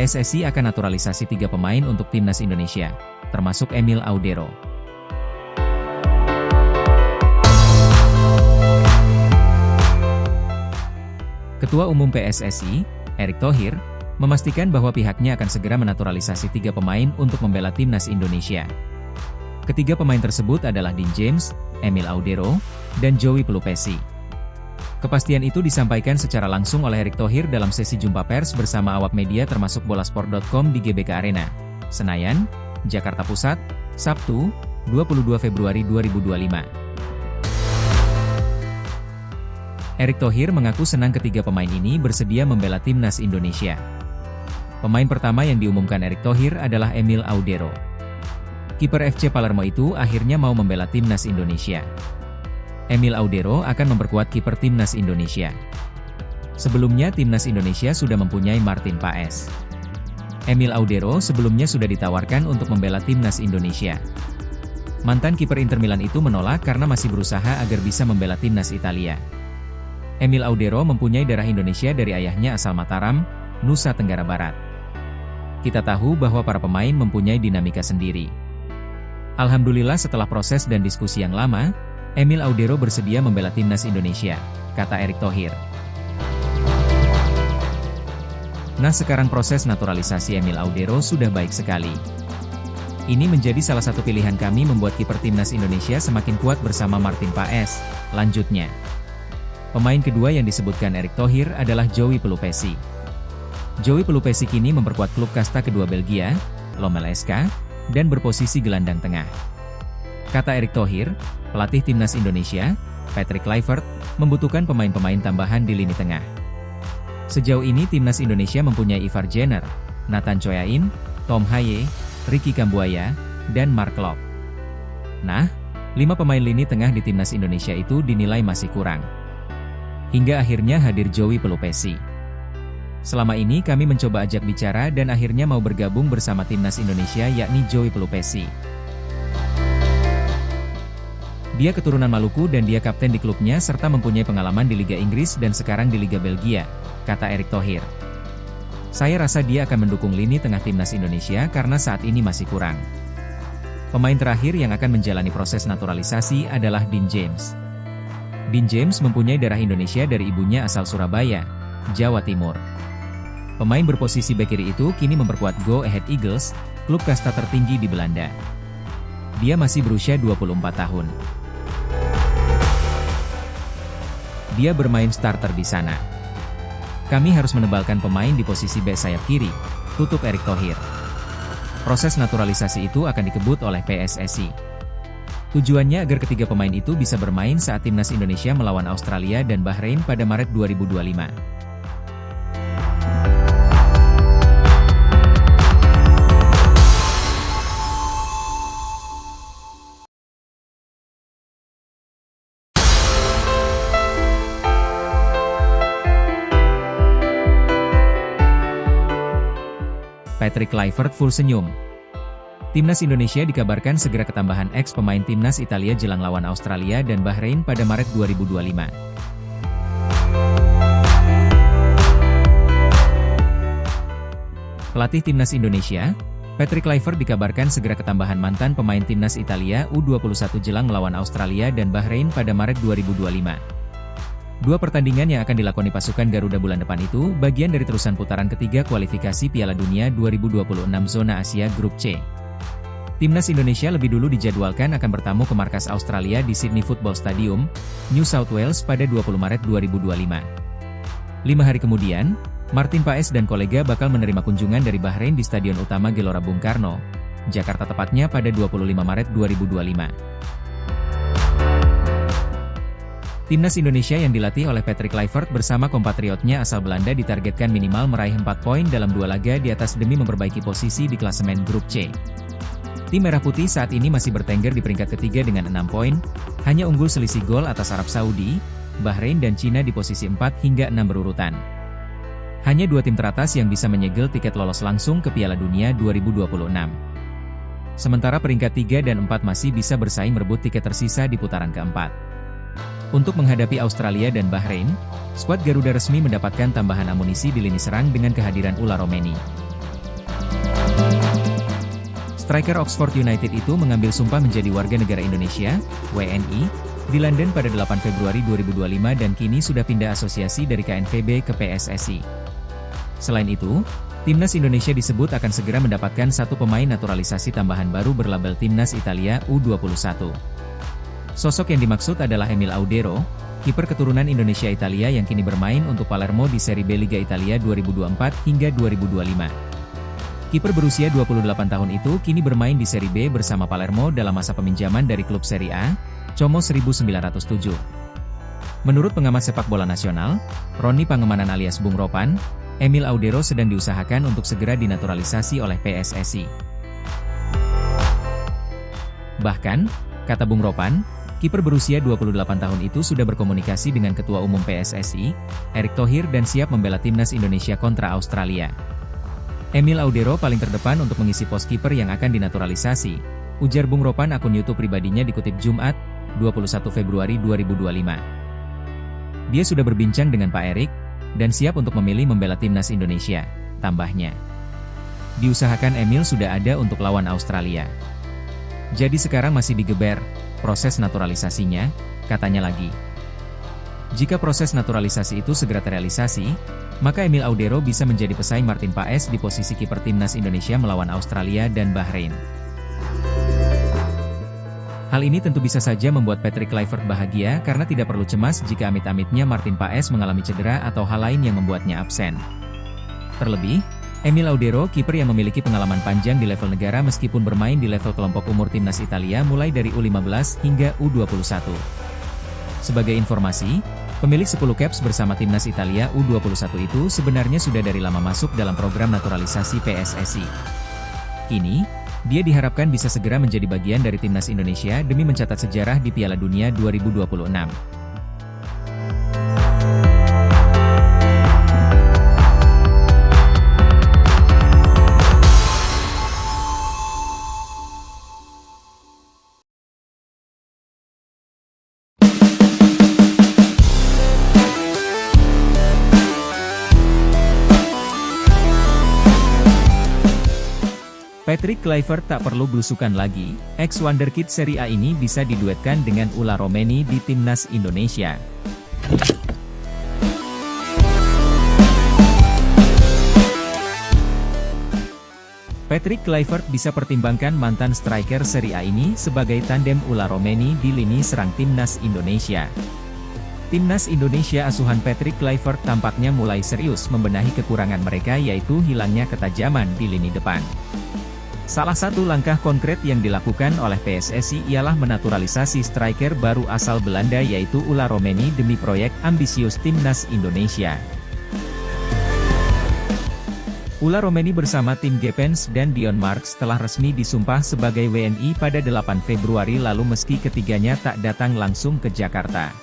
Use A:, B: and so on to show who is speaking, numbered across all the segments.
A: PSSI akan naturalisasi 3 pemain untuk timnas Indonesia, termasuk Emil Audero. Ketua Umum PSSI, Erick Thohir, memastikan bahwa pihaknya akan segera menaturalisasi 3 pemain untuk membela timnas Indonesia. Ketiga pemain tersebut adalah Dean James, Emil Audero, dan Joey Pelupesi. Kepastian itu disampaikan secara langsung oleh Erick Thohir dalam sesi jumpa pers bersama awak media termasuk bolasport.com di GBK Arena, Senayan, Jakarta Pusat, Sabtu, 22 Februari 2025. Erick Thohir mengaku senang ketiga pemain ini bersedia membela timnas Indonesia. Pemain pertama yang diumumkan Erick Thohir adalah Emil Audero. Kiper FC Palermo itu akhirnya mau membela timnas Indonesia. Emil Audero akan memperkuat kiper timnas Indonesia. Sebelumnya timnas Indonesia sudah mempunyai Martin Paes. Emil Audero sebelumnya sudah ditawarkan untuk membela timnas Indonesia. Mantan kiper Inter Milan itu menolak karena masih berusaha agar bisa membela timnas Italia. Emil Audero mempunyai darah Indonesia dari ayahnya asal Mataram, Nusa Tenggara Barat. Kita tahu bahwa para pemain mempunyai dinamika sendiri. Alhamdulillah setelah proses dan diskusi yang lama, Emil Audero bersedia membela timnas Indonesia, kata Erick Thohir. Nah, sekarang proses naturalisasi Emil Audero sudah baik sekali. Ini menjadi salah satu pilihan kami membuat kiper timnas Indonesia semakin kuat bersama Martin Paes, lanjutnya. Pemain kedua yang disebutkan Erick Thohir adalah Joey Pelupesi. Joey Pelupesi kini memperkuat klub kasta kedua Belgia, Lommel SK, dan berposisi gelandang tengah. Kata Erick Thohir, pelatih timnas Indonesia, Patrick Kluivert, membutuhkan pemain-pemain tambahan di lini tengah. Sejauh ini timnas Indonesia mempunyai Ivar Jenner, Nathan Choyain, Tom Haye, Ricky Kambuaya, dan Mark Klok. Nah, 5 pemain lini tengah di timnas Indonesia itu dinilai masih kurang. Hingga akhirnya hadir Joey Pelupesi. Selama ini kami mencoba ajak bicara dan akhirnya mau bergabung bersama timnas Indonesia yakni Joey Pelupesi. Dia keturunan Maluku dan dia kapten di klubnya serta mempunyai pengalaman di Liga Inggris dan sekarang di Liga Belgia, kata Erick Thohir. Saya rasa dia akan mendukung lini tengah timnas Indonesia karena saat ini masih kurang. Pemain terakhir yang akan menjalani proses naturalisasi adalah Dean James. Dean James mempunyai darah Indonesia dari ibunya asal Surabaya, Jawa Timur. Pemain berposisi bek kiri itu kini memperkuat Go Ahead Eagles, klub kasta tertinggi di Belanda. Dia masih berusia 24 tahun. Dia bermain starter di sana. Kami harus menebalkan pemain di posisi bek sayap kiri, tutup Erick Thohir. Proses naturalisasi itu akan dikebut oleh PSSI. Tujuannya agar ketiga pemain itu bisa bermain saat timnas Indonesia melawan Australia dan Bahrain pada Maret 2025. Patrick Kluivert full senyum. Timnas Indonesia dikabarkan segera ketambahan ex-pemain timnas Italia jelang lawan Australia dan Bahrain pada Maret 2025. Pelatih timnas Indonesia, Patrick Kluivert dikabarkan segera ketambahan mantan pemain timnas Italia U21 jelang melawan Australia dan Bahrain pada Maret 2025. 2 pertandingan yang akan dilakoni pasukan Garuda bulan depan itu bagian dari terusan putaran ketiga kualifikasi Piala Dunia 2026 Zona Asia Grup C. Timnas Indonesia lebih dulu dijadwalkan akan bertamu ke markas Australia di Sydney Football Stadium, New South Wales pada 20 Maret 2025. 5 hari kemudian, Martin Paes dan kolega bakal menerima kunjungan dari Bahrain di Stadion Utama Gelora Bung Karno, Jakarta tepatnya pada 25 Maret 2025. Timnas Indonesia yang dilatih oleh Patrick Kluivert bersama kompatriotnya asal Belanda ditargetkan minimal meraih 4 poin dalam 2 laga di atas demi memperbaiki posisi di klasemen Grup C. Tim Merah Putih saat ini masih bertengger di peringkat ketiga dengan 6 poin, hanya unggul selisih gol atas Arab Saudi, Bahrain dan Cina di posisi 4 hingga 6 berurutan. Hanya 2 tim teratas yang bisa menyegel tiket lolos langsung ke Piala Dunia 2026. Sementara peringkat 3 dan 4 masih bisa bersaing merebut tiket tersisa di putaran keempat. Untuk menghadapi Australia dan Bahrain, skuad Garuda resmi mendapatkan tambahan amunisi di lini serang dengan kehadiran Ula Romeni. Striker Oxford United itu mengambil sumpah menjadi warga negara Indonesia, WNI, di London pada 8 Februari 2025 dan kini sudah pindah asosiasi dari KNVB ke PSSI. Selain itu, Timnas Indonesia disebut akan segera mendapatkan satu pemain naturalisasi tambahan baru berlabel Timnas Italia U21. Sosok yang dimaksud adalah Emil Audero, kiper keturunan Indonesia-Italia yang kini bermain untuk Palermo di Serie B Liga Italia 2024 hingga 2025. Kiper berusia 28 tahun itu kini bermain di Serie B bersama Palermo dalam masa peminjaman dari klub Serie A, Como 1907. Menurut pengamat sepak bola nasional, Roni Pangemanan alias Bung Ropan, Emil Audero sedang diusahakan untuk segera dinaturalisasi oleh PSSI. Bahkan, kata Bung Ropan, kiper berusia 28 tahun itu sudah berkomunikasi dengan Ketua Umum PSSI, Erick Thohir dan siap membela Timnas Indonesia kontra Australia. Emil Audero paling terdepan untuk mengisi pos kiper yang akan dinaturalisasi, ujar Bung Ropan akun YouTube pribadinya dikutip Jumat, 21 Februari 2025. Dia sudah berbincang dengan Pak Erick, dan siap untuk memilih membela Timnas Indonesia, tambahnya. Diusahakan Emil sudah ada untuk lawan Australia. Jadi sekarang masih digeber proses naturalisasinya, katanya lagi. Jika proses naturalisasi itu segera terrealisasi, maka Emil Audero bisa menjadi pesaing Martin Paes di posisi kiper Timnas Indonesia melawan Australia dan Bahrain. Hal ini tentu bisa saja membuat Patrick Kluivert bahagia karena tidak perlu cemas jika amit-amitnya Martin Paes mengalami cedera atau hal lain yang membuatnya absen. Terlebih, Emil Audero, kiper yang memiliki pengalaman panjang di level negara meskipun bermain di level kelompok umur Timnas Italia mulai dari U15 hingga U21. Sebagai informasi, pemilik 10 caps bersama Timnas Italia U21 itu sebenarnya sudah dari lama masuk dalam program naturalisasi PSSI. Kini, dia diharapkan bisa segera menjadi bagian dari Timnas Indonesia demi mencatat sejarah di Piala Dunia 2026. Patrick Kluivert tak perlu belusukan lagi, ex-wonderkid Serie A ini bisa diduetkan dengan Ulla Romeni di Timnas Indonesia. Patrick Kluivert bisa pertimbangkan mantan striker Serie A ini sebagai tandem Ulla Romeni di lini serang Timnas Indonesia. Timnas Indonesia asuhan Patrick Kluivert tampaknya mulai serius membenahi kekurangan mereka yaitu hilangnya ketajaman di lini depan. Salah satu langkah konkret yang dilakukan oleh PSSI ialah menaturalisasi striker baru asal Belanda yaitu Ulla Romeni demi proyek ambisius Timnas Indonesia. Ulla Romeni bersama tim Gepens dan Dion Marks telah resmi disumpah sebagai WNI pada 8 Februari lalu meski ketiganya tak datang langsung ke Jakarta.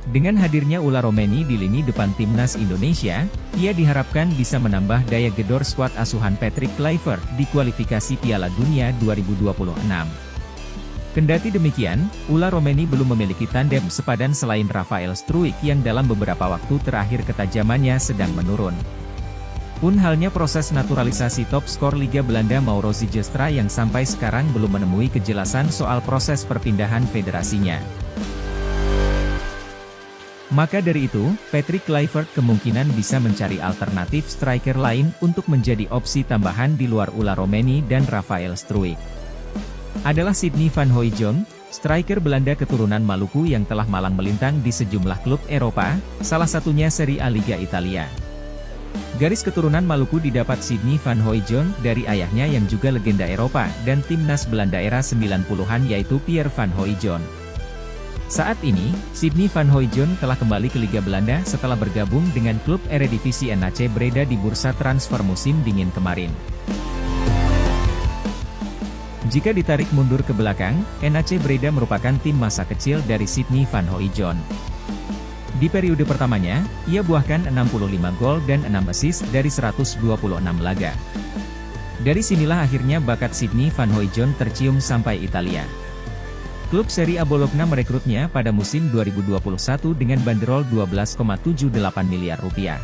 A: Dengan hadirnya Ulla Romeni di lini depan Timnas Indonesia, ia diharapkan bisa menambah daya gedor skuad asuhan Patrick Kluivert di kualifikasi Piala Dunia 2026. Kendati demikian, Ulla Romeni belum memiliki tandem sepadan selain Rafael Struijk yang dalam beberapa waktu terakhir ketajamannya sedang menurun. Pun halnya proses naturalisasi top skor Liga Belanda Mauro Zijlstra yang sampai sekarang belum menemui kejelasan soal proses perpindahan federasinya. Maka dari itu, Patrick Kluivert kemungkinan bisa mencari alternatif striker lain untuk menjadi opsi tambahan di luar Ulla Romeni dan Rafael Struijk. Adalah Sidney van Hooijdonk, striker Belanda keturunan Maluku yang telah malang melintang di sejumlah klub Eropa, salah satunya Serie A Liga Italia. Garis keturunan Maluku didapat Sidney van Hooijdonk dari ayahnya yang juga legenda Eropa dan timnas Belanda era 90-an yaitu Pierre van Hooijdonk. Saat ini, Sidney van Hooijdonk telah kembali ke Liga Belanda setelah bergabung dengan klub Eredivisie NAC Breda di bursa transfer musim dingin kemarin. Jika ditarik mundur ke belakang, NAC Breda merupakan tim masa kecil dari Sidney van Hooijdonk. Di periode pertamanya, ia buahkan 65 gol dan 6 assist dari 126 laga. Dari sinilah akhirnya bakat Sidney van Hooijdonk tercium sampai Italia. Klub Serie A Bologna merekrutnya pada musim 2021 dengan banderol 12,78 miliar rupiah.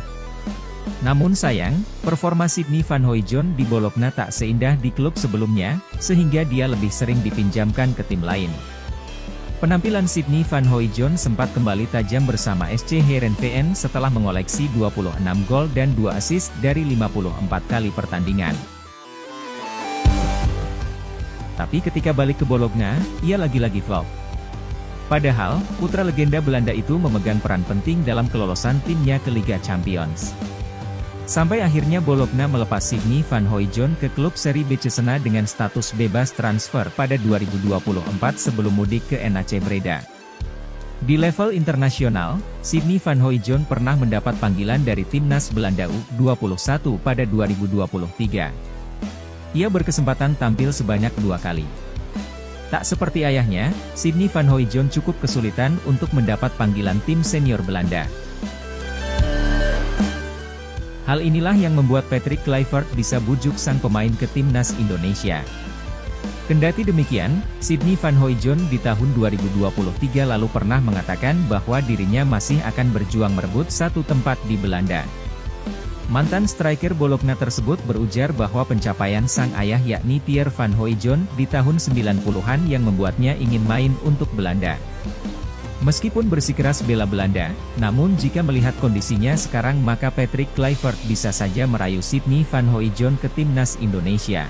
A: Namun sayang, performa Sydney Van Hooijdonk di Bologna tak seindah di klub sebelumnya, sehingga dia lebih sering dipinjamkan ke tim lain. Penampilan Sydney Van Hooijdonk sempat kembali tajam bersama SC Heerenveen setelah mengoleksi 26 gol dan 2 assist dari 54 kali pertandingan. Tapi ketika balik ke Bologna, ia lagi-lagi flop. Padahal, putra legenda Belanda itu memegang peran penting dalam kelolosan timnya ke Liga Champions. Sampai akhirnya Bologna melepas Sydney Van Hooijdonk ke klub Serie B Cesena dengan status bebas transfer pada 2024 sebelum mudik ke NAC Breda. Di level internasional, Sydney Van Hooijdonk pernah mendapat panggilan dari timnas Belanda U21 pada 2023. Ia berkesempatan tampil sebanyak 2 kali. Tak seperti ayahnya, Sydney Van Hooijdonk cukup kesulitan untuk mendapat panggilan tim senior Belanda. Hal inilah yang membuat Patrick Kluivert bisa bujuk sang pemain ke timnas Indonesia. Kendati demikian, Sydney Van Hooijdonk di tahun 2023 lalu pernah mengatakan bahwa dirinya masih akan berjuang merebut satu tempat di Belanda. Mantan striker Bologna tersebut berujar bahwa pencapaian sang ayah yakni Pierre Van Hooijdonk di tahun 90-an yang membuatnya ingin main untuk Belanda. Meskipun bersikeras bela Belanda, namun jika melihat kondisinya sekarang maka Patrick Kluivert bisa saja merayu Sydney Van Hooijdonk ke timnas Indonesia.